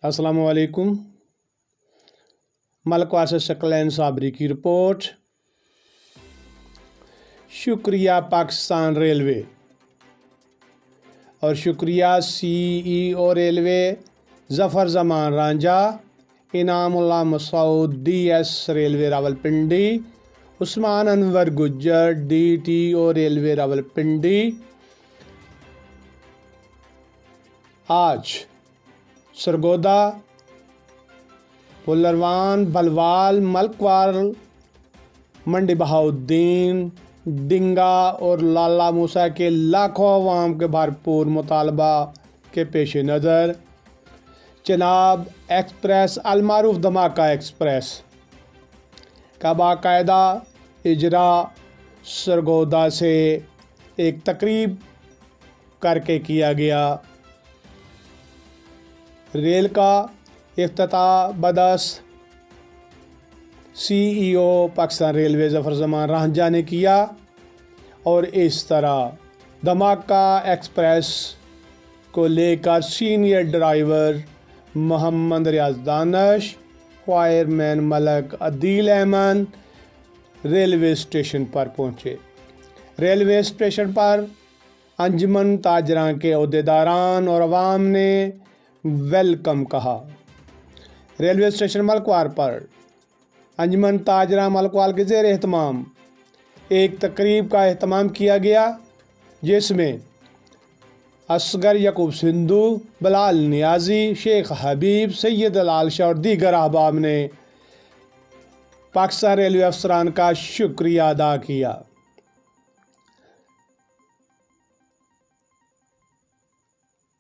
السلام علیکم۔ ملک واسط شکلین صابری کی رپورٹ۔ شکریہ پاکستان ریلوے اور شکریہ سی ای او ریلوے ظفر Zaman Ranjha, Inam Ullah Masood D S railway Rawalpindi, Usman Anwar Gujjar D T O railway Rawalpindi. آج سرگودا، پلروان، بلوال، ملکوال، منڈی بہاؤالدین، ڈنگا اور لالہ موسیٰ کے لاکھوں عوام کے بھرپور مطالبہ کے پیش نظر چناب ایکسپریس المعروف دھماکہ ایکسپریس کا باقاعدہ اجرا سرگودا سے ایک تقریب کر کے کیا گیا۔ ریل کا افتتاح بدست سی ای او پاکستان ریلوے ظفر زمان رانجھا نے کیا اور اس طرح دھماکہ ایکسپریس کو لے کر سینئر ڈرائیور محمد ریاض دانش، فائر مین ملک عدیل احمد ریلوے اسٹیشن پر پہنچے۔ ریلوے اسٹیشن پر انجمن تاجراں کے عہدیداران اور عوام نے ویلکم کہا۔ ریلوے اسٹیشن ملکوال پر انجمن تاجراں ملکوال کے زیر اہتمام ایک تقریب کا اہتمام کیا گیا، جس میں اصغر یعقوب سندھو، بلال نیازی، شیخ حبیب، سید لال شاہ اور دیگر احباب نے پاکستان ریلوے افسران کا شکریہ ادا کیا۔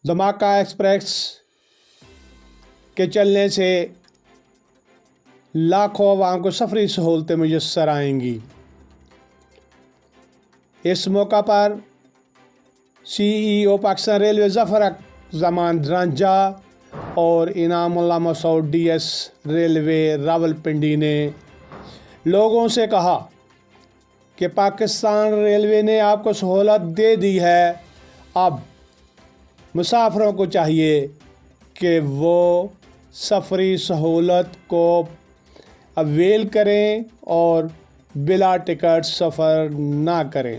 دھماکہ ایکسپریس کے چلنے سے لاکھوں عوام کو سفری سہولتیں میسر آئیں گی۔ اس موقع پر سی ای او پاکستان ریلوے ظفر زمان رانجھا اور انعام Ullah Masood D S railway Rawalpindi نے لوگوں سے کہا کہ پاکستان ریلوے نے آپ کو سہولت دے دی ہے، اب مسافروں کو چاہیے کہ وہ سفری سہولت کو اویل کریں اور بلا ٹکٹ سفر نہ کریں۔